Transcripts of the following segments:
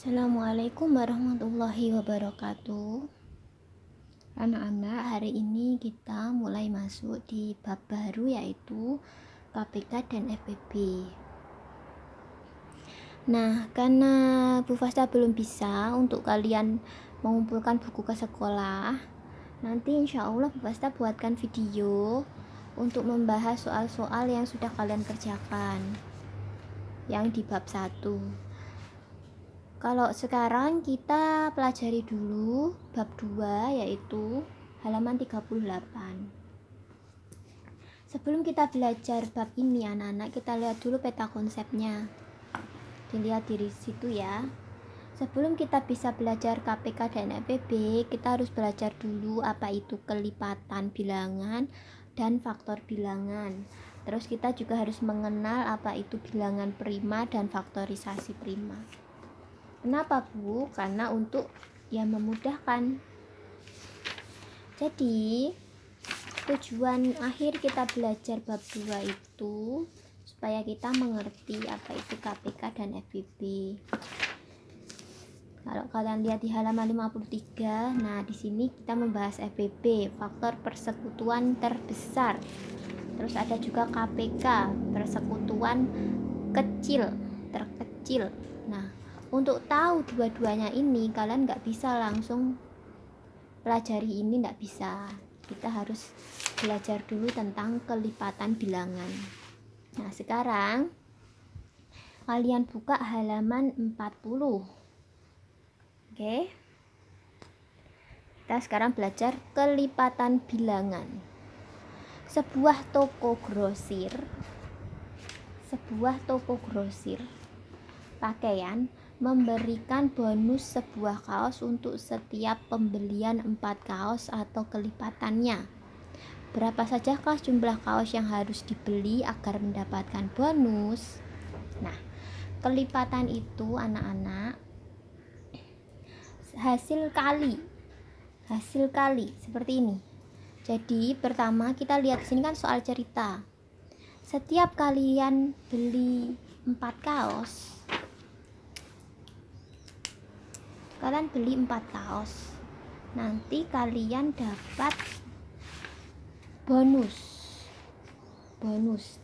Assalamualaikum warahmatullahi wabarakatuh. Anak-anak, hari ini kita mulai masuk di bab baru yaitu KPK dan FPB. Nah, karena Bu Fasta belum bisa untuk kalian mengumpulkan buku ke sekolah, nanti insya Allah Bu Fasta buatkan video untuk membahas soal-soal yang sudah kalian kerjakan yang di bab 1. Kalau sekarang kita pelajari dulu bab 2 yaitu halaman 38. Sebelum kita belajar bab ini anak-anak, kita lihat dulu peta konsepnya. Dilihat di situ ya. Sebelum kita bisa belajar KPK dan FPB, kita harus belajar dulu apa itu kelipatan bilangan dan faktor bilangan. Terus kita juga harus mengenal apa itu bilangan prima dan faktorisasi prima. Kenapa Bu? Karena untuk memudahkan. Jadi tujuan akhir kita belajar bab 2 itu supaya kita mengerti apa itu KPK dan FPB. Kalau kalian lihat di halaman 53, nah di sini kita membahas FPB, faktor persekutuan terbesar. Terus ada juga KPK, persekutuan terkecil. Nah, untuk tahu dua-duanya ini kalian nggak bisa langsung pelajari ini, nggak bisa. Kita harus belajar dulu tentang kelipatan bilangan. Nah, sekarang kalian buka halaman 40. Oke. Kita sekarang belajar kelipatan bilangan. Sebuah toko grosir pakaian memberikan bonus sebuah kaos untuk setiap pembelian 4 kaos atau kelipatannya. Berapa sajakah jumlah kaos yang harus dibeli agar mendapatkan bonus? Nah, kelipatan itu anak-anak hasil kali seperti ini. Jadi pertama kita lihat di sini kan soal cerita. Setiap kalian beli 4 kaos, nanti kalian dapat bonus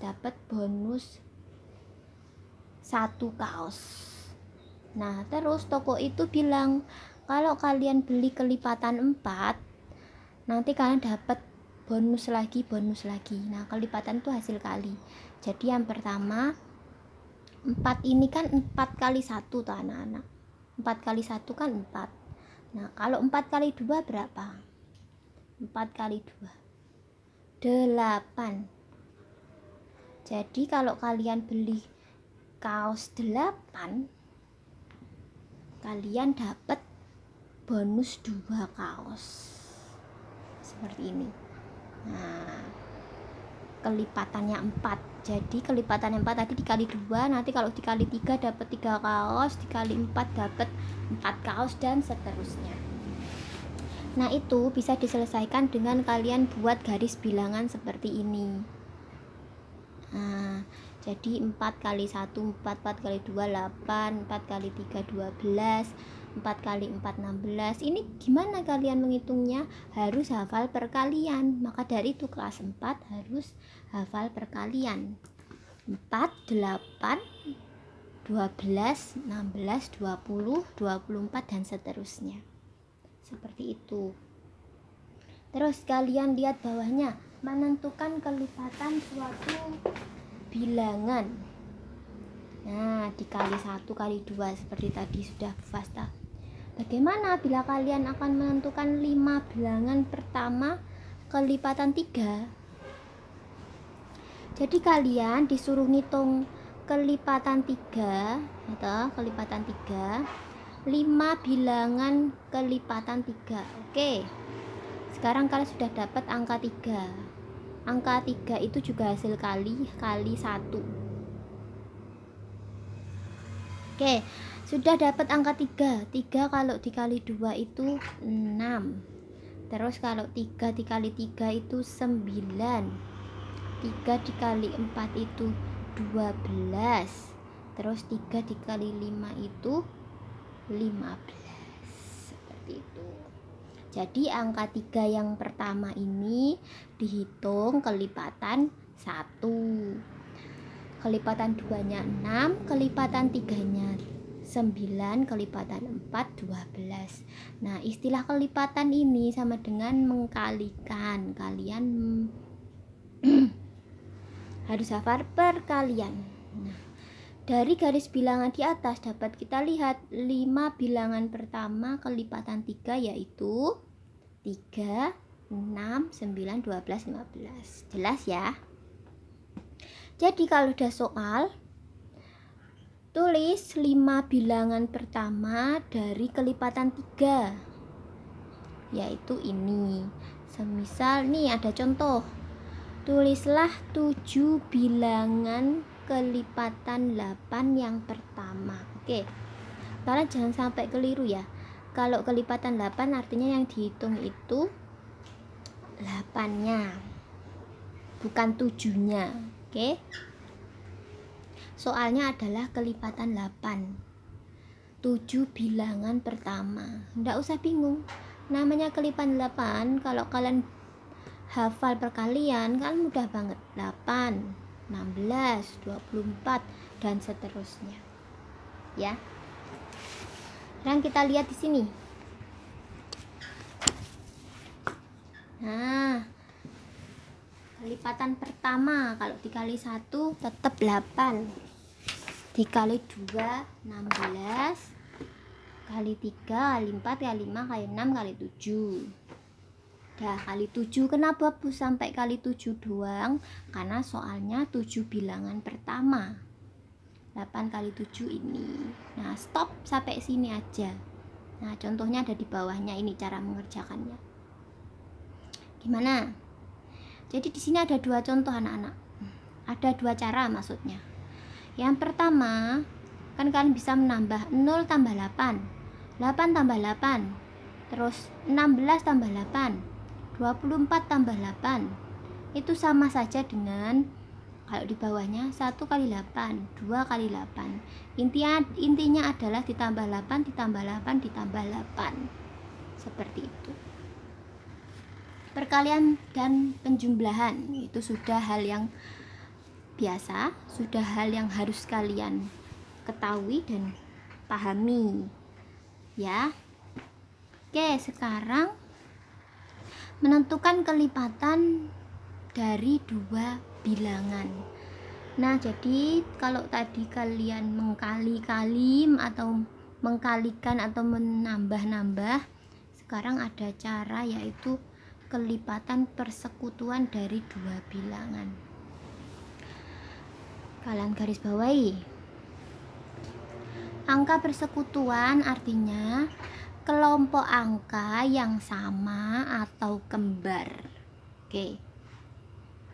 dapat bonus 1 kaos. Nah, terus toko itu bilang kalau kalian beli kelipatan 4, nanti kalian dapat bonus lagi. Nah, kelipatan itu hasil kali. Jadi yang pertama 4 ini kan 4 kali 1 tuh anak-anak. 4 kali 1 kan 4. Nah, kalau 4 kali 2 berapa? 4 kali 2 8. Jadi kalau kalian beli kaos 8, kalian dapat bonus 2 kaos. Seperti ini. Nah, kelipatannya 4. Jadi kelipatan 4 tadi dikali 2, nanti kalau dikali 3 dapat 3 kaos, dikali 4 dapat 4 kaos dan seterusnya. Nah, itu bisa diselesaikan dengan kalian buat garis bilangan seperti ini. Nah, jadi 4 kali 1 4, 4 kali 2 8, 4 kali 3 12, 4 kali 4 16. Ini gimana kalian menghitungnya? Harus hafal perkalian. Maka dari itu kelas 4 harus hafal perkalian. 4, 8, 12, 16, 20, 24 dan seterusnya. Seperti itu. Terus kalian lihat bawahnya, menentukan kelipatan suatu bilangan. Nah, dikali 1 kali 2 seperti tadi sudah Fasta. Bagaimana bila kalian akan menentukan 5 bilangan pertama kelipatan 3? Jadi kalian disuruh ngitung kelipatan 3 atau kelipatan 3, 5 bilangan kelipatan 3. Oke. Sekarang kalian sudah dapat angka 3. Angka 3 itu juga hasil kali 1. Oke, sudah dapat angka 3. 3 kalau dikali 2 itu 6. Terus kalau 3 dikali 3 itu 9. 3 dikali 4 itu 12. Terus 3 dikali 5 itu 15. Seperti itu. Jadi angka 3 yang pertama ini dihitung kelipatan 1. Kelipatan 2-nya 6, kelipatan 3-nya 9, kelipatan 4 12. Nah, istilah kelipatan ini sama dengan mengkalikan. Kalian harus hafal perkalian. Nah, dari garis bilangan di atas dapat kita lihat 5 bilangan pertama kelipatan 3 yaitu 3, 6, 9, 12, 15. Jelas ya? Jadi kalau udah soal, tulis 5 bilangan pertama dari kelipatan 3, yaitu ini. Semisal nih ada contoh, tulislah 7 bilangan kelipatan 8 yang pertama. Oke, kalian jangan sampai keliru ya. Kalau kelipatan 8 artinya yang dihitung itu 8-nya, bukan 7-nya. Oke, soalnya adalah kelipatan 8, 7 bilangan pertama. Nggak usah bingung, namanya kelipatan 8. Kalau kalian hafal perkalian kan mudah banget. 8, 16, 24 dan seterusnya. Ya. Sekarang kita lihat di sini. Nah, kelipatan pertama kalau dikali 1 tetap 8, dikali 2 16, kali 3 kali 4 kali 5 kali 6 kali 7. Dah kali 7. Kenapa Bu sampai kali 7 doang? Karena soalnya 7 bilangan pertama. 8 kali 7 ini. Nah, stop sampai sini aja. Nah, contohnya ada di bawahnya, ini cara mengerjakannya. Gimana? Jadi di sini ada 2 contoh anak-anak. Ada 2 cara maksudnya. Yang pertama, kan kalian bisa menambah 0 tambah 8, 8 tambah 8, terus 16 tambah 8, 24 tambah 8. Itu sama saja dengan kalau di bawahnya 1 kali 8, 2 kali 8. Intinya adalah ditambah 8, ditambah 8, ditambah 8. Seperti itu. Perkalian dan penjumlahan itu sudah hal yang biasa, sudah hal yang harus kalian ketahui dan pahami ya. Oke, sekarang menentukan kelipatan dari 2 bilangan. Nah, jadi kalau tadi kalian mengkali-kali atau mengkalikan atau menambah-nambah, sekarang ada cara yaitu kelipatan persekutuan dari 2 bilangan. Kalian garis bawahi. Angka persekutuan artinya kelompok angka yang sama atau kembar. Oke.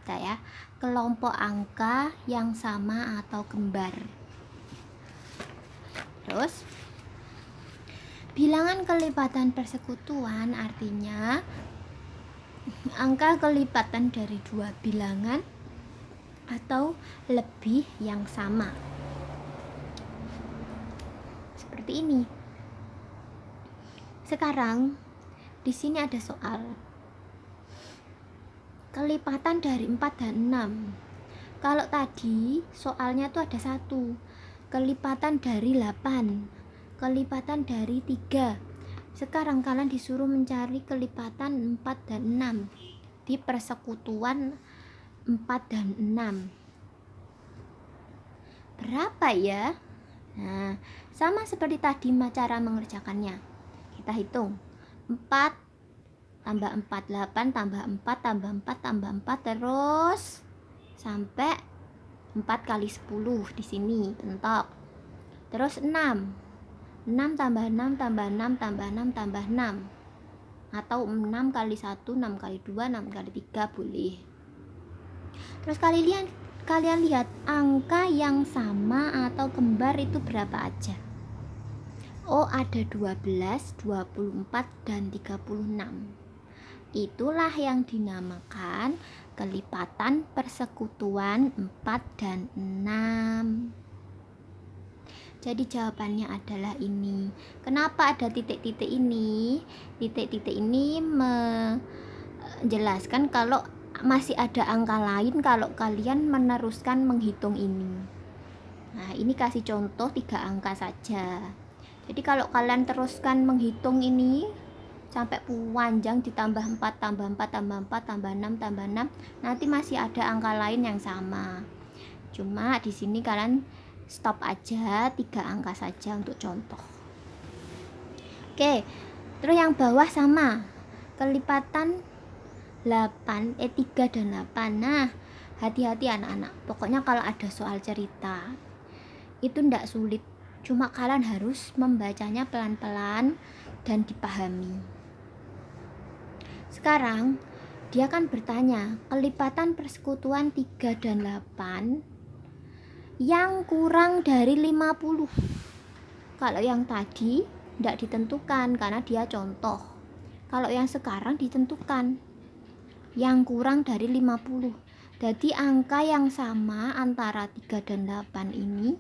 Kita ya, kelompok angka yang sama atau kembar. Terus bilangan kelipatan persekutuan artinya angka kelipatan dari 2 bilangan atau lebih yang sama. Seperti ini. Sekarang di sini ada soal kelipatan dari 4 dan 6. Kalau tadi soalnya tuh ada 1, kelipatan dari 8, kelipatan dari 3. Sekarang kalian disuruh mencari kelipatan 4 dan 6 di persekutuan 4 dan 6. Berapa ya? Nah, sama seperti tadi cara mengerjakannya. Kita hitung 4 tambah 4, 8 tambah 4 tambah 4 tambah 4 terus sampai 4 kali 10 di sini bentok. Terus 6 tambah 6 tambah 6 tambah 6 tambah 6, atau 6 kali 1, 6 kali 2, 6 kali 3 boleh. Terus kalian lihat angka yang sama atau kembar itu berapa aja. Oh, ada 12, 24 dan 36. Itulah yang dinamakan kelipatan persekutuan 4 dan 6. Jadi jawabannya adalah ini. Kenapa ada titik-titik ini? Titik-titik ini menjelaskan kalau masih ada angka lain kalau kalian meneruskan menghitung ini. Nah, ini kasih contoh 3 angka saja. Jadi kalau kalian teruskan menghitung ini sampai panjang, ditambah 4 tambah 4 tambah 4 tambah 6 tambah 6, nanti masih ada angka lain yang sama. Cuma di sini kalian stop aja 3 angka saja untuk contoh. Oke, terus yang bawah sama, kelipatan 3 dan 8. Nah, hati-hati anak-anak, pokoknya kalau ada soal cerita itu ndak sulit, cuma kalian harus membacanya pelan-pelan dan dipahami. Sekarang dia kan bertanya, kelipatan persekutuan 3 dan 8 yang kurang dari 50. Kalau yang tadi tidak ditentukan karena dia contoh. Kalau yang sekarang ditentukan yang kurang dari 50. Jadi angka yang sama antara 3 dan 8 ini,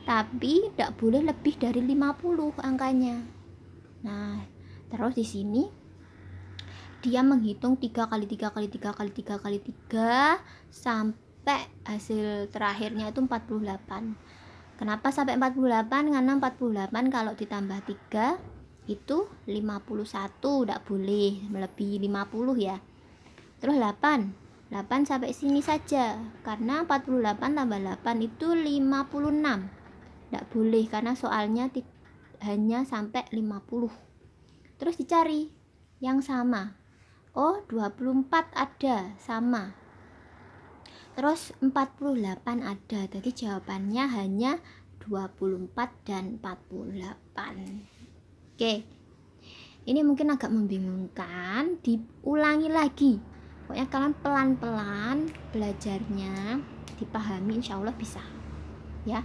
tapi tidak boleh lebih dari 50 angkanya. Nah, terus di sini dia menghitung 3 kali 3 kali 3 kali 3 kali 3 sampai hasil terakhirnya itu 48. Kenapa sampai 48? Karena 48 kalau ditambah 3 itu 51, tidak boleh melebihi 50 ya. Terus 8 sampai sini saja, karena 48 tambah 8 itu 56, tidak boleh karena soalnya hanya sampai 50. Terus dicari yang sama. Oh, 24 ada, sama. Terus 48 ada, jadi jawabannya hanya 24 dan 48. Oke, ini mungkin agak membingungkan, diulangi lagi. Pokoknya kalian pelan-pelan belajarnya, dipahami, insya Allah bisa ya.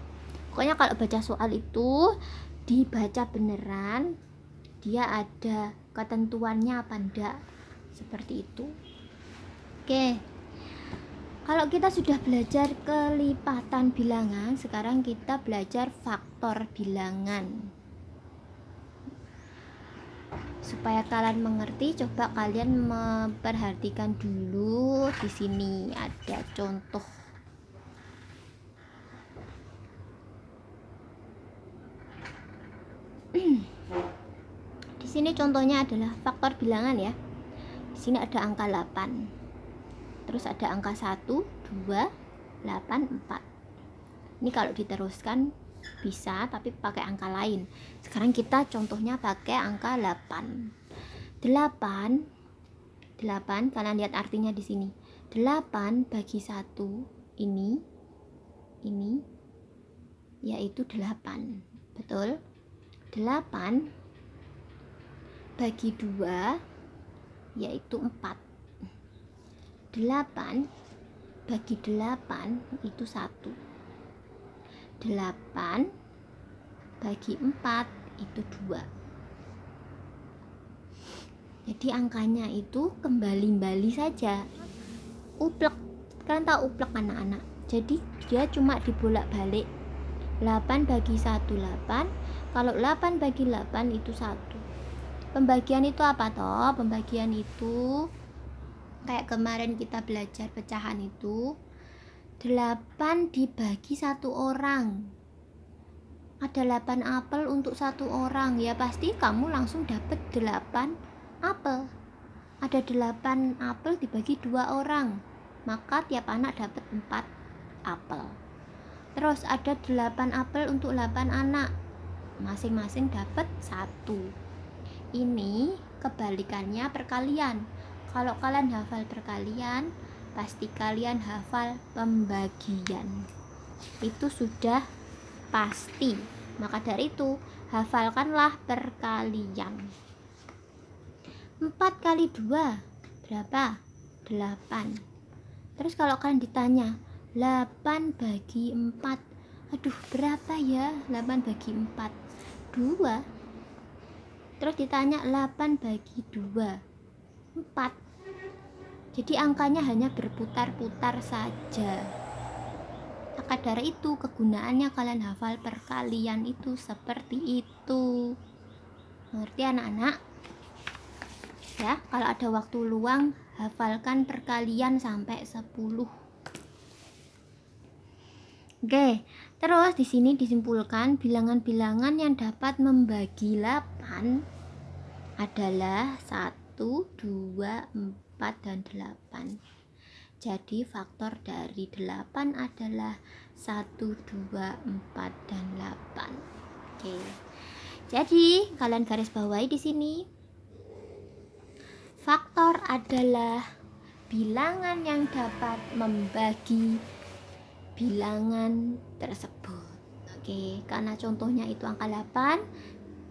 Pokoknya kalau baca soal itu dibaca beneran, dia ada ketentuannya apa enggak, seperti itu. Oke, kalau kita sudah belajar kelipatan bilangan, sekarang kita belajar faktor bilangan. Supaya kalian mengerti, coba kalian memperhatikan dulu. Di sini ada contoh. Di sini contohnya adalah faktor bilangan ya. Di sini ada angka 8. Terus ada angka 1, 2, 8, 4. Ini kalau diteruskan bisa, tapi pakai angka lain. Sekarang kita contohnya pakai angka 8. 8 kalian lihat artinya di sini. 8 bagi 1 ini yaitu 8. Betul? 8 bagi 2 yaitu 4. 8 bagi 8 itu 1. 8 bagi 4 itu 2. Jadi angkanya itu kembali saja. Uplek, kalian tahu uplek anak-anak. Jadi dia cuma dibolak-balik. 8 bagi 1 8. Kalau 8 bagi 8 itu 1. Pembagian itu apa toh? Pembagian itu kayak kemarin kita belajar pecahan itu 8 dibagi 1 orang. Ada 8 apel untuk 1 orang, ya pasti kamu langsung dapat 8 apel. Ada 8 apel dibagi 2 orang, maka tiap anak dapat 4 apel. Terus ada 8 apel untuk 8 anak, masing-masing dapat 1. Ini kebalikannya perkalian. Kalau kalian hafal perkalian, pasti kalian hafal pembagian. Itu sudah pasti. Maka dari itu, hafalkanlah perkalian. 4 kali 2 berapa? 8. Terus kalau kalian ditanya 8 bagi 4, aduh berapa ya 8 bagi 4? 2. Terus ditanya 8 bagi 2, 4. Jadi angkanya hanya berputar-putar saja. maka dari itu kegunaannya kalian hafal perkalian itu seperti itu. Ngerti anak-anak? Ya, kalau ada waktu luang hafalkan perkalian sampai 10. Oke, terus di sini disimpulkan bilangan-bilangan yang dapat membagi 8 adalah 1, 2, 4, dan 8. Jadi faktor dari 8 adalah 1, 2, 4, dan 8. Oke. Jadi, kalian garis bawahi di sini. Faktor adalah bilangan yang dapat membagi bilangan tersebut. Oke, karena contohnya itu angka 8,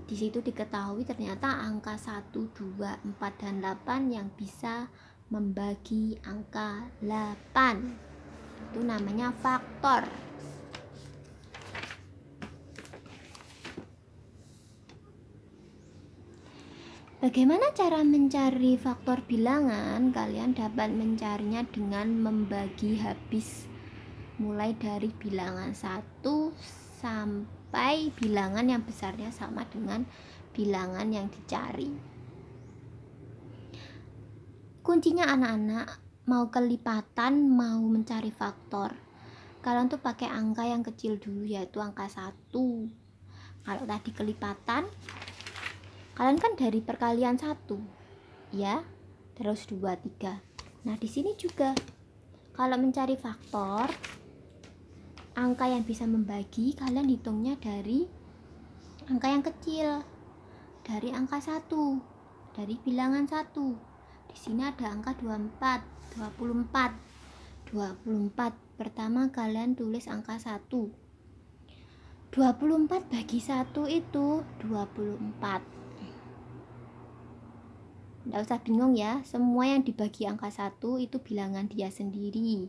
di situ diketahui ternyata angka 1, 2, 4, dan 8 yang bisa membagi angka 8. Itu namanya faktor. Bagaimana cara mencari faktor bilangan? Kalian dapat mencarinya dengan membagi habis mulai dari bilangan 1 sampai bilangan yang besarnya sama dengan bilangan yang dicari. Kuncinya anak-anak, mau kelipatan, mau mencari faktor, kalian tuh pakai angka yang kecil dulu, yaitu angka 1. Kalau tadi kelipatan, kalian kan dari perkalian 1 ya, terus 2, 3. Nah di sini juga kalau mencari faktor, angka yang bisa membagi kalian hitungnya dari angka yang kecil, dari angka 1, dari bilangan 1. Di sini ada angka 24. Pertama kalian tulis angka 1. 24 bagi 1 itu 24. Nggak usah bingung ya, semua yang dibagi angka 1 itu bilangan dia sendiri.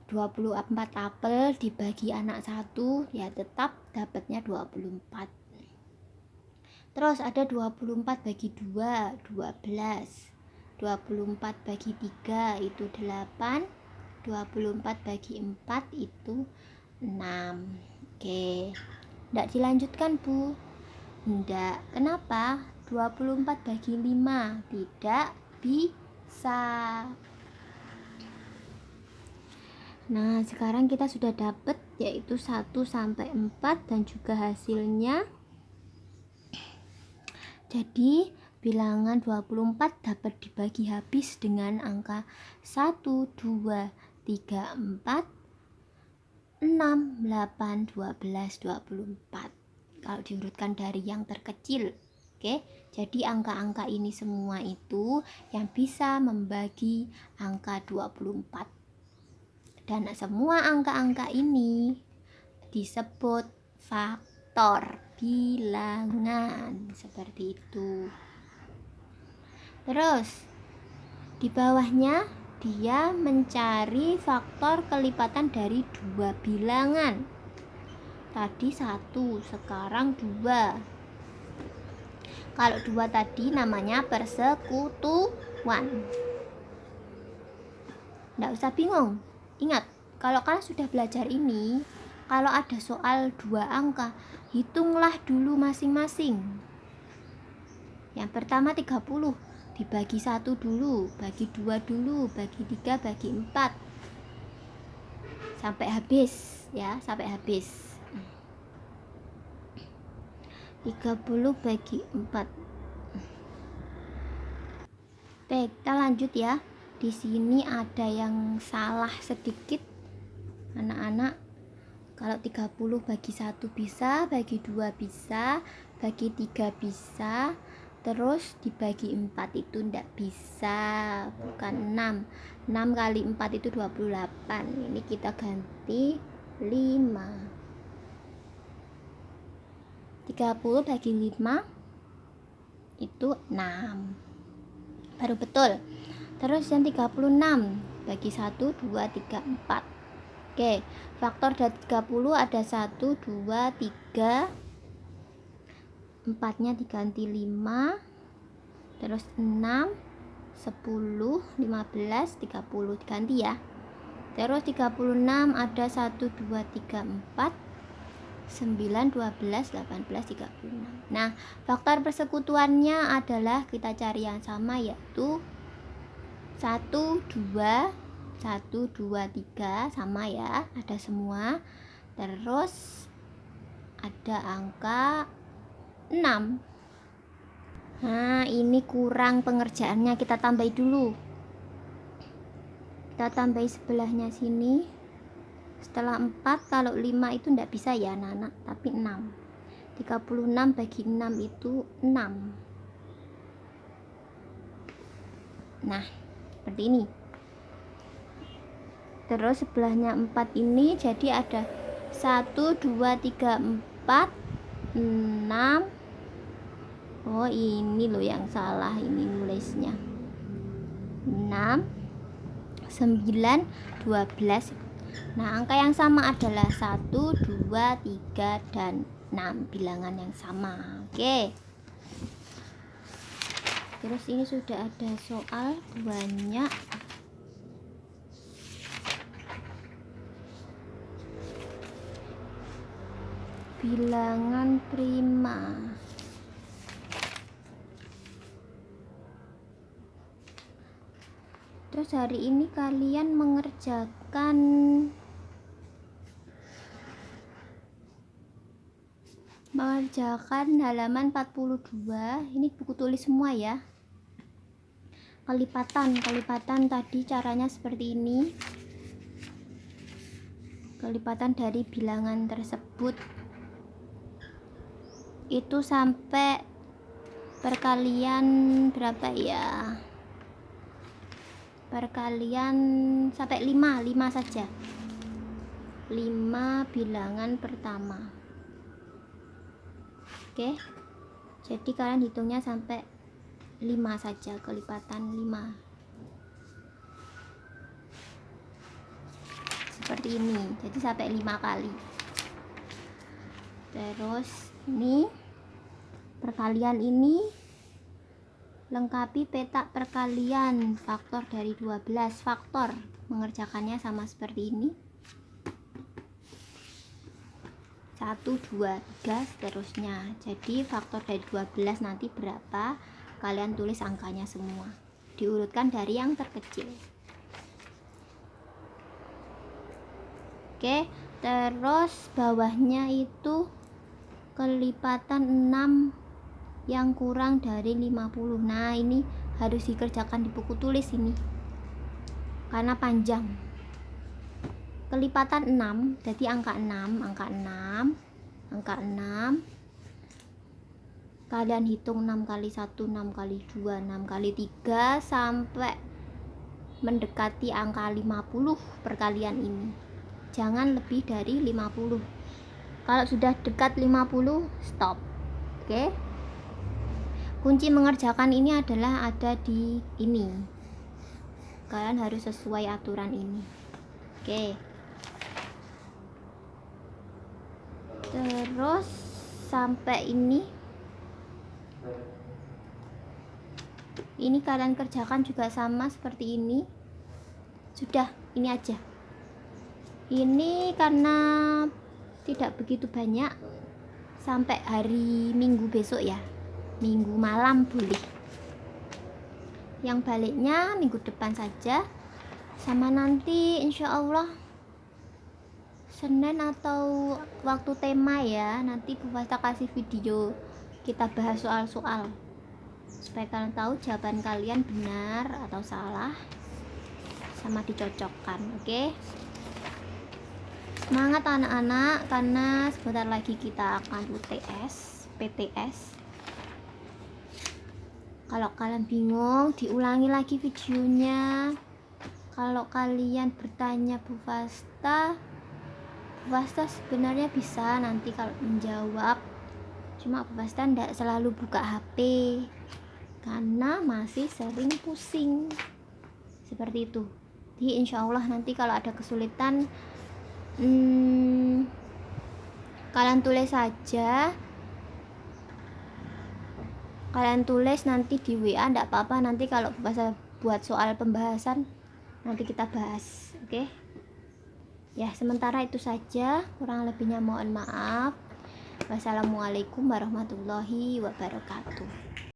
24 apel dibagi anak 1, ya tetap dapatnya 24. Terus ada 24 bagi 2, 12. 24 bagi 3 itu 8. 24 bagi 4 itu 6. Oke. Nggak dilanjutkan, Bu? Nggak. Kenapa? 24 bagi 5 tidak bisa. Nah, sekarang kita sudah dapat yaitu 1 sampai 4 dan juga hasilnya. Jadi, bilangan 24 dapat dibagi habis dengan angka 1, 2, 3, 4, 6, 8, 12, 24. Kalau diurutkan dari yang terkecil. Oke, jadi angka-angka ini semua itu yang bisa membagi angka 24. Dan semua angka-angka ini disebut faktor bilangan, seperti itu. Terus di bawahnya dia mencari faktor kelipatan dari 2 bilangan. Tadi 1, sekarang 2. Kalau 2 tadi namanya persekutuan. Nggak usah bingung. Ingat, kalau kalian sudah belajar ini, kalau ada soal 2 angka, hitunglah dulu masing-masing. Yang pertama 30, dibagi 1 dulu, bagi 2 dulu, bagi 3, bagi 4. Sampai habis ya, sampai habis. 30 bagi 4. Baik, kita lanjut ya. Di sini ada yang salah sedikit anak-anak. Kalau 30 bagi 1 bisa, bagi 2 bisa, bagi 3 bisa, terus dibagi 4 itu ndak bisa, bukan 6. 6 kali 4 itu 28. Ini kita ganti 5. 30 bagi 5 itu 6. Baru betul. Terus yang 36 bagi 1, 2, 3, 4. Oke, faktor dari 30 ada 1, 2, 3. 4-nya diganti 5. Terus 6, 10, 15, 30 diganti ya. Terus 36 ada 1 2 3 4 9 12 18 36. Nah, faktor persekutuannya adalah kita cari yang sama, yaitu 1 2 1 2 3 sama ya, ada semua. Terus ada angka 6. Nah, ini kurang pengerjaannya, kita tambahi dulu. Kita tambahi sebelahnya sini. Setelah 4, kalau 5 itu enggak bisa ya anak-anak, tapi 6. 36 bagi 6 itu 6. Nah, seperti ini. Terus sebelahnya 4 ini jadi ada 1 2 3 4 6. Oh, ini loh yang salah, ini nulisnya 6 9 12. Nah, angka yang sama adalah 1 2 3 dan 6, bilangan yang sama. Oke. Terus ini sudah ada soal banyak. Bilangan prima. Terus hari ini kalian mengerjakan halaman 42. Ini buku tulis semua ya. Kelipatan tadi caranya seperti ini. Kelipatan dari bilangan tersebut itu sampai perkalian berapa ya? Perkalian sampai 5 saja. 5 bilangan pertama. Oke. Jadi kalian hitungnya sampai 5 saja, kelipatan 5. Seperti ini. Jadi sampai 5 kali. Terus ini perkalian ini lengkapi petak perkalian faktor dari 12 faktor. Mengerjakannya sama seperti ini. 1 2 3 seterusnya. Jadi faktor dari 12 nanti berapa? Kalian tulis angkanya semua. Diurutkan dari yang terkecil. Oke, terus bawahnya itu kelipatan 6 yang kurang dari 50. Nah, ini harus dikerjakan di buku tulis ini karena panjang. Kelipatan 6, jadi angka 6 kalian hitung 6 kali 1, 6 kali 2, 6 kali 3 sampai mendekati angka 50 perkalian ini. Jangan lebih dari 50. Kalau sudah dekat 50, stop. Oke. Kunci mengerjakan ini adalah ada di ini. Kalian harus sesuai aturan ini. Oke. Terus sampai ini kalian kerjakan juga sama seperti ini. Sudah, ini aja. Ini karena tidak begitu banyak, sampai hari Minggu besok ya. Minggu malam boleh. Yang baliknya minggu depan saja. Sama nanti insya Allah Senin atau waktu tema ya. Nanti Bu Fasta kasih video kita bahas soal-soal supaya kalian tahu jawaban kalian benar atau salah, sama dicocokkan. Oke. Semangat anak-anak, karena sebentar lagi kita akan UTS, PTS. Kalau kalian bingung, diulangi lagi videonya. Kalau kalian bertanya Bu Fasta sebenarnya bisa nanti kalau menjawab. Cuma Bu Fasta tidak selalu buka HP karena masih sering pusing. Seperti itu. Jadi insya Allah nanti kalau ada kesulitan, kalian tulis saja. Kalian tulis nanti di WA, enggak apa-apa. Nanti kalau Bu Fasta buat soal pembahasan, nanti kita bahas. Oke. Ya, sementara itu saja, kurang lebihnya mohon maaf. Wassalamualaikum warahmatullahi wabarakatuh.